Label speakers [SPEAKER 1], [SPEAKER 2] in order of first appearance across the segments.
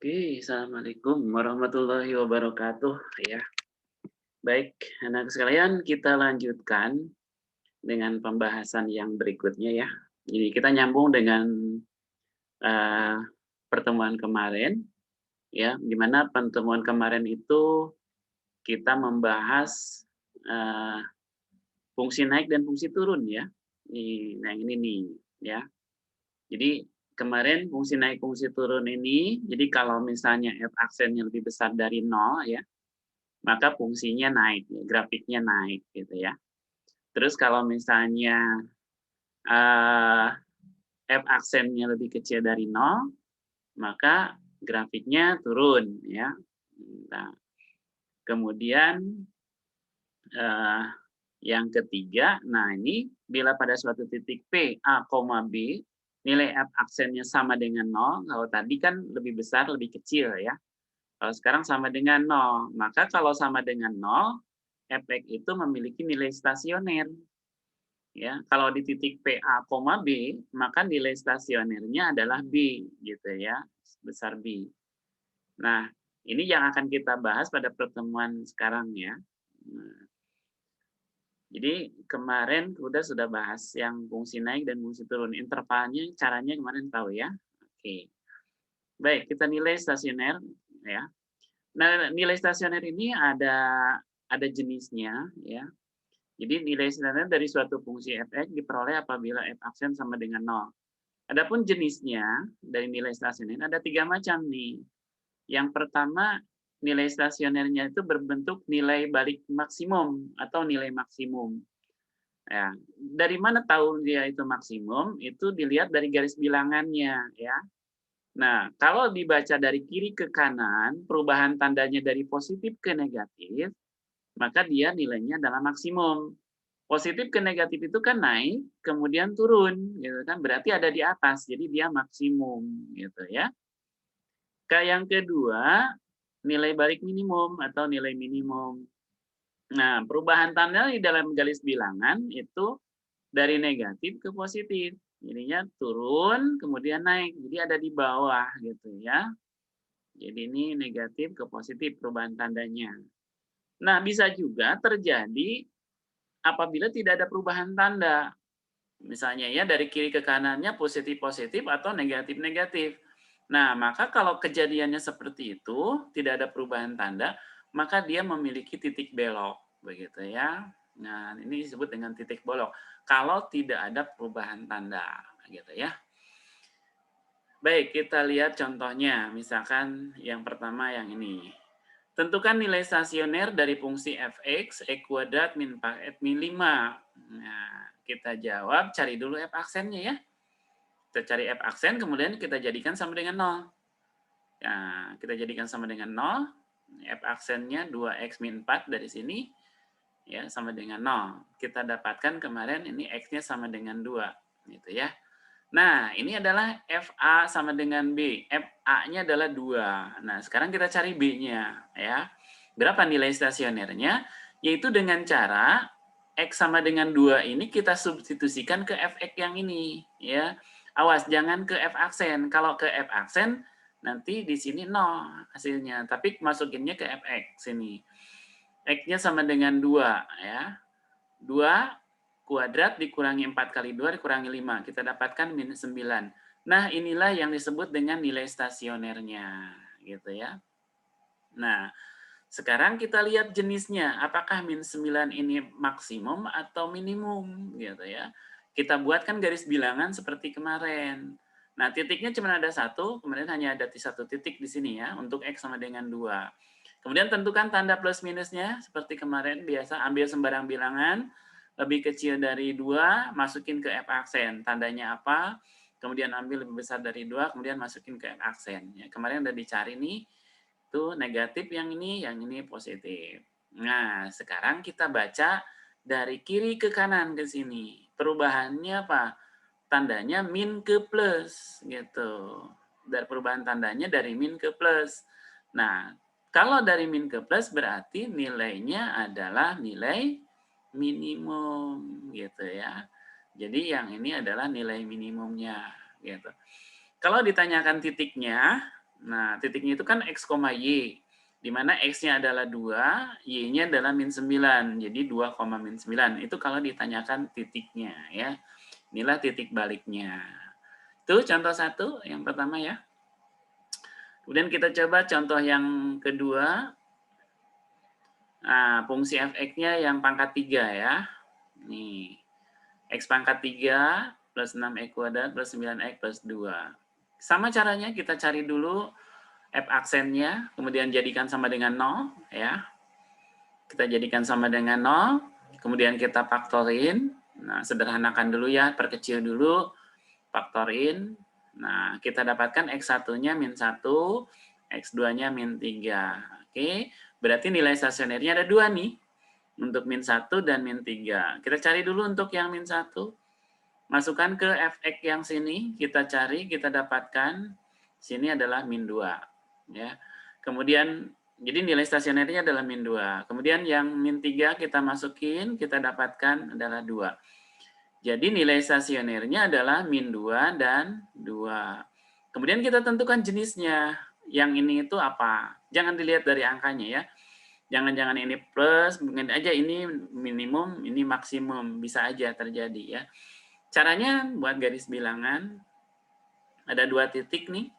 [SPEAKER 1] Oke, assalamualaikum warahmatullahi wabarakatuh. Ya, baik, anak sekalian, kita lanjutkan dengan pembahasan yang berikutnya ya. Jadi kita nyambung dengan eh, pertemuan kemarin, ya, di mana pertemuan kemarin itu kita membahas eh, fungsi naik dan fungsi turun ya. Nah ini nih, ya. Jadi kemarin fungsi naik fungsi turun ini, jadi kalau misalnya f aksennya lebih besar dari nol ya, maka fungsinya naik, grafiknya naik gitu ya. Terus kalau misalnya uh, f aksennya lebih kecil dari nol, maka grafiknya turun ya. Nah, kemudian uh, yang ketiga, nah ini bila pada suatu titik P, A, B, nilai f aksennya sama dengan nol, kalau tadi kan lebih besar, lebih kecil ya. Kalau sekarang sama dengan nol, maka kalau sama dengan nol, efek itu memiliki nilai stasioner. Ya, kalau di titik PA, B, maka nilai stasionernya adalah B, gitu ya, besar B. Nah, ini yang akan kita bahas pada pertemuan sekarang ya. Nah, jadi kemarin sudah bahas yang fungsi naik dan fungsi turun. Intervalnya, caranya kemarin tahu ya. Oke. Baik, kita nilai stasioner ya. Nah, nilai stasioner ini ada jenisnya ya. Jadi nilai standar dari suatu fungsi f(x) diperoleh apabila f aksen sama dengan nol. Adapun jenisnya dari nilai stasioner ada 3 macam nih. Yang pertama, nilai stasionernya itu berbentuk nilai balik maksimum atau nilai maksimum. Ya, dari mana tahu dia itu maksimum? Itu dilihat dari garis bilangannya ya. Nah, kalau dibaca dari kiri ke kanan, perubahan tandanya dari positif ke negatif, maka dia nilainya adalah maksimum. Positif ke negatif itu kan naik, kemudian turun, gitu kan? Berarti ada di atas, jadi dia maksimum, gitu ya. Yang kedua, nilai balik minimum atau nilai minimum. Nah, perubahan tanda di dalam garis bilangan itu dari negatif ke positif. Jadinya turun, kemudian naik. Jadi ada di bawah, gitu ya. Jadi ini negatif ke positif perubahan tandanya. Nah, bisa juga terjadi apabila tidak ada perubahan tanda. Misalnya ya dari kiri ke kanannya positif-positif atau negatif-negatif. Nah, maka kalau kejadiannya seperti itu, tidak ada perubahan tanda, maka dia memiliki titik belok, begitu ya. Nah, ini disebut dengan titik belok. Kalau tidak ada perubahan tanda, gitu ya. Baik, kita lihat contohnya. Misalkan yang pertama yang ini. Tentukan nilai stasioner dari fungsi f(x) e kuadrat min 4 min 5. Nah, kita jawab, cari dulu f aksennya ya. Kita cari f aksen, kemudian kita jadikan sama dengan 0. Nah, kita jadikan sama dengan 0. F aksennya 2x min 4 dari sini, ya sama dengan 0. Kita dapatkan kemarin ini x-nya sama dengan 2. Gitu ya. Nah, ini adalah FA sama dengan B. FA-nya adalah 2. Nah, sekarang kita cari B-nya. Ya. Berapa nilai stasionernya? Yaitu dengan cara X sama dengan 2 ini kita substitusikan ke Fx yang ini. Ya. Awas, jangan ke F aksen. Kalau ke F aksen, nanti di sini 0 hasilnya. Tapi masukinnya ke Fx sini. X-nya sama dengan 2. Ya. 2 kuadrat dikurangi 4 kali 2 dikurangi 5. Kita dapatkan minus 9. Nah, inilah yang disebut dengan nilai stasionernya. Gitu ya. Nah, sekarang kita lihat jenisnya. Apakah minus 9 ini maksimum atau minimum? Gitu ya. Kita buatkan garis bilangan seperti kemarin. Nah, titiknya cuma ada satu, kemudian hanya ada satu titik di sini ya, untuk X sama dengan 2. Kemudian tentukan tanda plus minusnya, seperti kemarin, biasa ambil sembarang bilangan, lebih kecil dari 2, masukin ke F aksen. Tandanya apa? Kemudian ambil lebih besar dari 2, kemudian masukin ke F aksen. Ya, kemarin udah dicari nih, itu negatif yang ini positif. Nah, sekarang kita baca dari kiri ke kanan ke sini. Perubahannya apa? Tandanya min ke plus, gitu. Dari perubahan tandanya dari min ke plus. Nah, kalau dari min ke plus berarti nilainya adalah nilai minimum gitu ya. Jadi yang ini adalah nilai minimumnya gitu. Kalau ditanyakan titiknya, Nah, titiknya itu kan X, Y, di mana X-nya adalah 2, Y-nya adalah min 9, jadi 2, min 9. Itu kalau ditanyakan titiknya ya. Inilah titik baliknya. Itu contoh satu, yang pertama ya. Kemudian kita coba contoh yang kedua. Nah, fungsi fx-nya yang pangkat 3 ya. Nih, X pangkat 3 plus 6x kuadrat plus 9x plus 2. Sama caranya, kita cari dulu f aksennya, kemudian jadikan sama dengan 0 ya. Kita jadikan sama dengan 0, kemudian kita faktorin. Nah, sederhanakan dulu ya, perkecil dulu, faktorin. Nah, kita dapatkan X1-nya min 1, X2-nya min 3. Oke, berarti nilai stasionernya ada 2 nih. Untuk min 1 dan min 3. Kita cari dulu untuk yang min 1. Masukkan ke fx yang sini, kita cari, kita dapatkan. Sini adalah min 2. Ya. Kemudian, jadi nilai stasionernya adalah min 2. Kemudian yang min 3 kita masukin, kita dapatkan adalah 2. Jadi nilai stasionernya adalah min 2 dan 2. Kemudian kita tentukan jenisnya. Yang ini itu apa? Jangan dilihat dari angkanya ya. Jangan-jangan ini plus, mungkin aja ini minimum, ini maksimum. Bisa aja terjadi ya. Caranya buat garis bilangan. Ada 2 titik nih.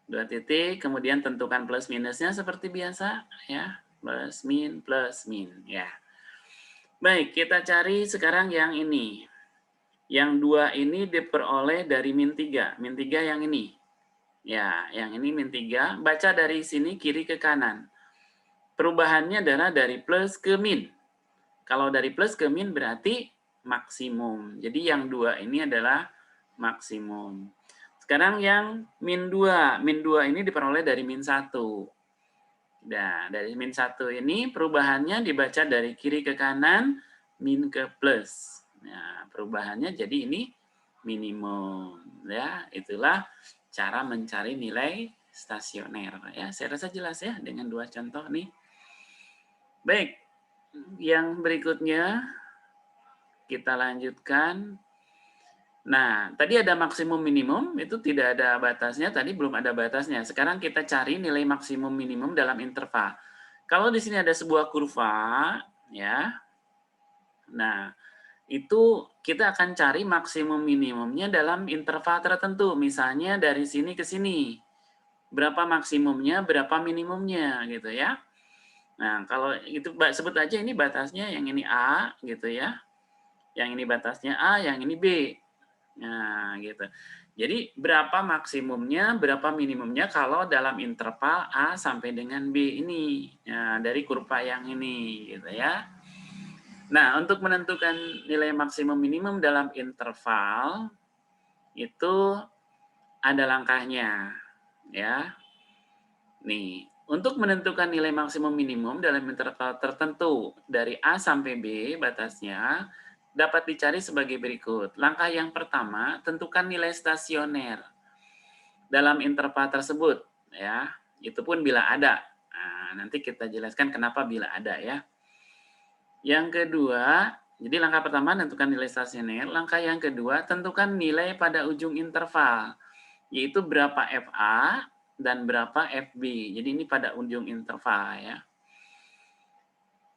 [SPEAKER 1] 2 titik, kemudian tentukan plus minusnya seperti biasa ya. Plus min ya. Baik, kita cari sekarang yang ini. Yang 2 ini diperoleh dari min 3. Min 3 yang ini. Ya, yang ini min 3. Baca dari sini kiri ke kanan. Perubahannya adalah dari plus ke min. Kalau dari plus ke min berarti maksimum. Jadi yang 2 ini adalah maksimum. Sekarang yang min 2. Min 2 ini diperoleh dari min 1. Nah, dari min 1 ini perubahannya dibaca dari kiri ke kanan, min ke plus. Nah, perubahannya jadi ini minimum. Ya, itulah cara mencari nilai stasioner. Ya, saya rasa jelas ya dengan 2 contoh nih. Baik, yang berikutnya kita lanjutkan. Nah, tadi ada maksimum minimum, itu tidak ada batasnya, tadi belum ada batasnya. Sekarang kita cari nilai maksimum minimum dalam interval. Kalau di sini ada sebuah kurva, ya. Nah, itu kita akan cari maksimum minimumnya dalam interval tertentu. Misalnya dari sini ke sini. Berapa maksimumnya, berapa minimumnya gitu ya. Nah, kalau itu sebut aja ini batasnya, yang ini A gitu ya. Yang ini batasnya A, yang ini B. Nah, gitu. Jadi berapa maksimumnya, berapa minimumnya kalau dalam interval A sampai dengan B ini. Nah, dari kurva yang ini gitu ya. Nah, untuk menentukan nilai maksimum minimum dalam interval itu ada langkahnya ya. Nih, untuk menentukan nilai maksimum minimum dalam interval tertentu dari A sampai B batasnya dapat dicari sebagai berikut. Langkah yang pertama, tentukan nilai stasioner dalam interval tersebut ya. Itu pun bila ada. Nah, nanti kita jelaskan kenapa bila ada ya. Yang kedua, jadi langkah pertama tentukan nilai stasioner, langkah yang kedua tentukan nilai pada ujung interval, yaitu berapa FA dan berapa FB. Jadi ini pada ujung interval ya.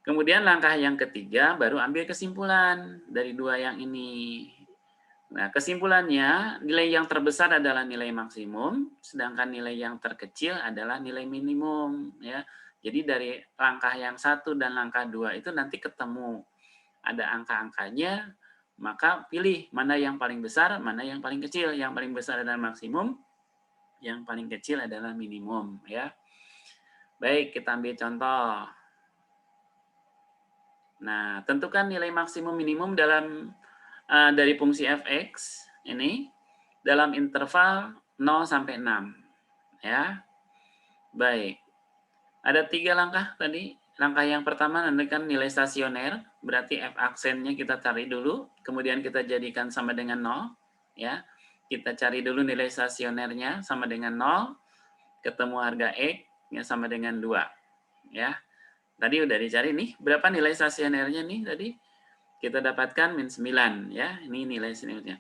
[SPEAKER 1] Kemudian langkah yang ketiga baru ambil kesimpulan dari 2 yang ini. Nah, kesimpulannya nilai yang terbesar adalah nilai maksimum, sedangkan nilai yang terkecil adalah nilai minimum ya. Jadi dari langkah yang 1 dan langkah 2 itu nanti ketemu ada angka-angkanya, maka pilih mana yang paling besar, mana yang paling kecil. Yang paling besar adalah maksimum, yang paling kecil adalah minimum ya. Baik, kita ambil contoh. Nah, tentukan nilai maksimum minimum dalam dari fungsi fx ini dalam interval 0 sampai 6 ya. Baik. Ada 3 langkah tadi. Langkah yang pertama tentukan nilai stasioner, berarti f aksennya kita cari dulu, kemudian kita jadikan sama dengan 0 ya. Kita cari dulu nilai stasionernya sama dengan 0, ketemu harga x ya sama dengan 2 ya. Tadi udah dicari nih, berapa nilai stasionernya nih tadi? Kita dapatkan min 9 ya. Ini nilai stasionernya.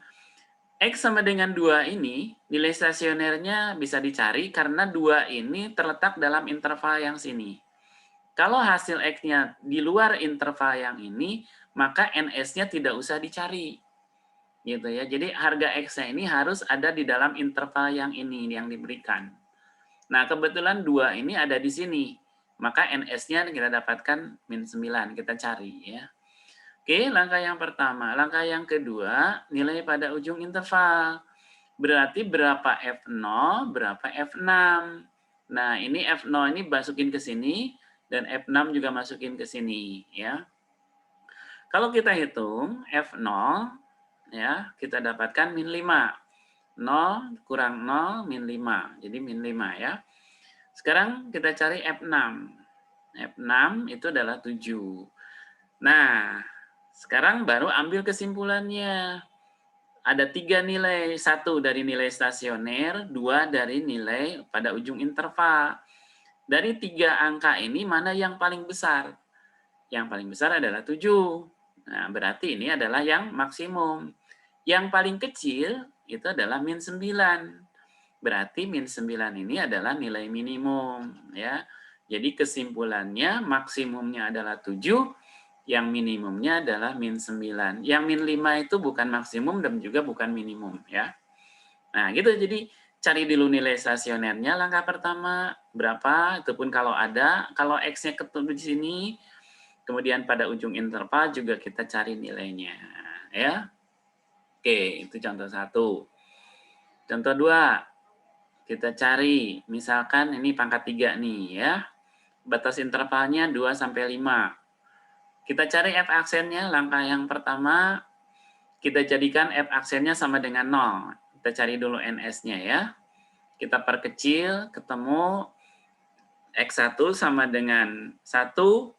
[SPEAKER 1] X sama dengan 2 ini, nilai stasionernya bisa dicari karena 2 ini terletak dalam interval yang sini. Kalau hasil X-nya di luar interval yang ini, maka NS-nya tidak usah dicari. Gitu ya. Jadi harga X-nya ini harus ada di dalam interval yang ini yang diberikan. Nah, kebetulan 2 ini ada di sini. Maka NS-nya kita dapatkan min 9, kita cari ya. Oke, langkah yang pertama. Langkah yang kedua, nilai pada ujung interval. Berarti berapa F0, berapa F6. Nah, ini F0 ini masukin ke sini, dan F6 juga masukin ke sini. Ya. Kalau kita hitung F0, ya, kita dapatkan min 5. 0 kurang 0, min 5. Jadi min 5 ya. Sekarang kita cari F6. F6 itu adalah 7. Nah, sekarang baru ambil kesimpulannya. Ada 3 nilai, 1 dari nilai stasioner, 2 dari nilai pada ujung interval. Dari 3 angka ini, mana yang paling besar? Yang paling besar adalah 7. Nah, berarti ini adalah yang maksimum. Yang paling kecil itu adalah min 9. Berarti min 9 ini adalah nilai minimum. Ya. Jadi kesimpulannya maksimumnya adalah 7, yang minimumnya adalah min 9. Yang min 5 itu bukan maksimum dan juga bukan minimum. Ya. Nah, gitu. Jadi cari dulu nilai stasionernya langkah pertama, berapa, itu pun kalau ada. Kalau X-nya ketemu di sini, kemudian pada ujung interval juga kita cari nilainya. Ya. Oke, itu contoh 1. Contoh 2, kita cari, misalkan ini pangkat 3 nih ya. Batas intervalnya 2 sampai 5. Kita cari F aksennya, langkah yang pertama, kita jadikan F aksennya sama dengan 0. Kita cari dulu NS-nya ya. Kita perkecil, ketemu X1 sama dengan 1,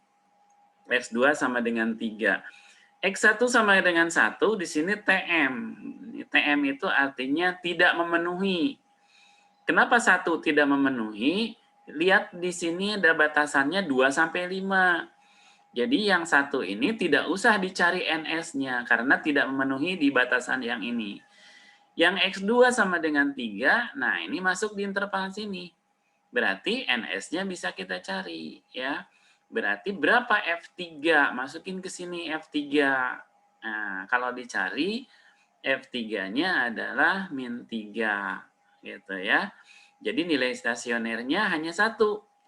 [SPEAKER 1] X2 sama dengan 3. X1 sama dengan 1, di sini TM. TM itu artinya tidak memenuhi. Kenapa 1 tidak memenuhi? Lihat di sini ada batasannya 2 sampai 5. Jadi yang 1 ini tidak usah dicari NS-nya karena tidak memenuhi di batasan yang ini. Yang X2 sama dengan 3, nah ini masuk di interval sini. Berarti NS-nya bisa kita cari ya. Berarti berapa F3? Masukin ke sini F3. Nah, kalau dicari F3-nya adalah min 3 gitu ya. Jadi nilai stasionernya hanya 1,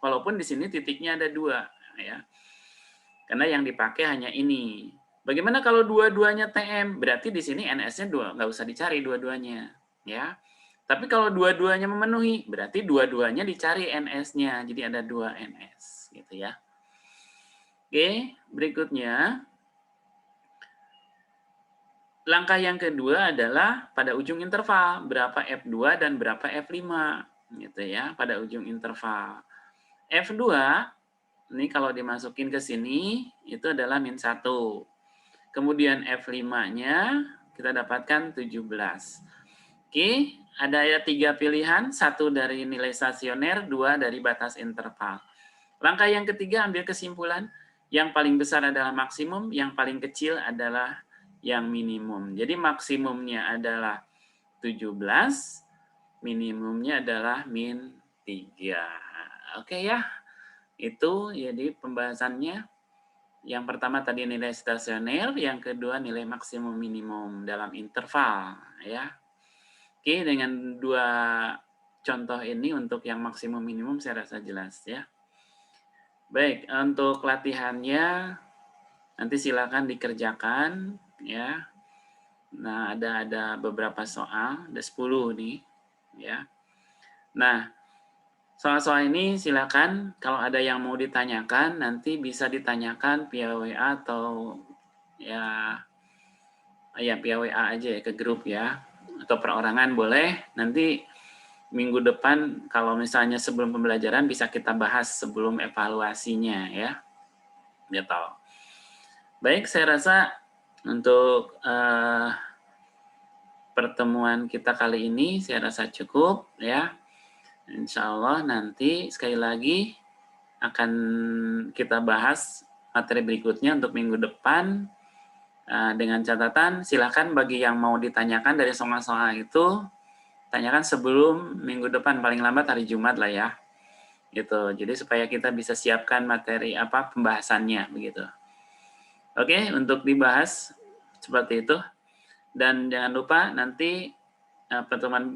[SPEAKER 1] walaupun di sini titiknya ada 2 ya. Karena yang dipakai hanya ini. Bagaimana kalau dua-duanya TM? Berarti di sini NS-nya 2, nggak usah dicari dua-duanya ya. Tapi kalau dua-duanya memenuhi, berarti dua-duanya dicari NS-nya. Jadi ada 2 NS gitu ya. Oke, berikutnya langkah yang kedua adalah pada ujung interval, berapa F2 dan berapa F5 gitu ya, pada ujung interval. F2 ini kalau dimasukin ke sini itu adalah min 1. Kemudian F5-nya kita dapatkan 17. Oke, ada 3 pilihan, 1 dari nilai stasioner, 2 dari batas interval. Langkah yang ketiga ambil kesimpulan, yang paling besar adalah maksimum, yang paling kecil adalah yang minimum. Jadi maksimumnya adalah 17, minimumnya adalah min 3. Oke ya, itu jadi pembahasannya. Yang pertama tadi nilai stasioner, yang kedua nilai maksimum minimum dalam interval ya. Oke, dengan 2 contoh ini untuk yang maksimum minimum saya rasa jelas ya. Baik, untuk latihannya nanti silakan dikerjakan ya. Nah, ada beberapa soal, ada 10 nih ya. Nah, soal-soal ini silakan kalau ada yang mau ditanyakan nanti bisa ditanyakan via WA atau ya via WA aja ya ke grup ya. Atau perorangan boleh. Nanti minggu depan kalau misalnya sebelum pembelajaran bisa kita bahas sebelum evaluasinya ya. Gitu. Baik, saya rasa untuk pertemuan kita kali ini saya rasa cukup ya. Insya Allah nanti sekali lagi akan kita bahas materi berikutnya untuk minggu depan Dengan catatan, silakan bagi yang mau ditanyakan dari soal-soal itu, tanyakan sebelum minggu depan, paling lambat hari Jumat lah ya. Gitu. Jadi supaya kita bisa siapkan materi pembahasannya begitu. Oke, untuk dibahas seperti itu. Dan jangan lupa nanti pertemuan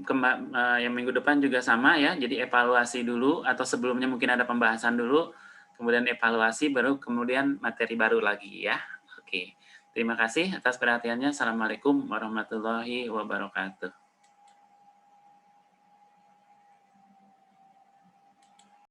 [SPEAKER 1] yang minggu depan juga sama ya. Jadi evaluasi dulu atau sebelumnya mungkin ada pembahasan dulu, kemudian evaluasi baru kemudian materi baru lagi ya. Oke. Terima kasih atas perhatiannya. Assalamualaikum warahmatullahi wabarakatuh.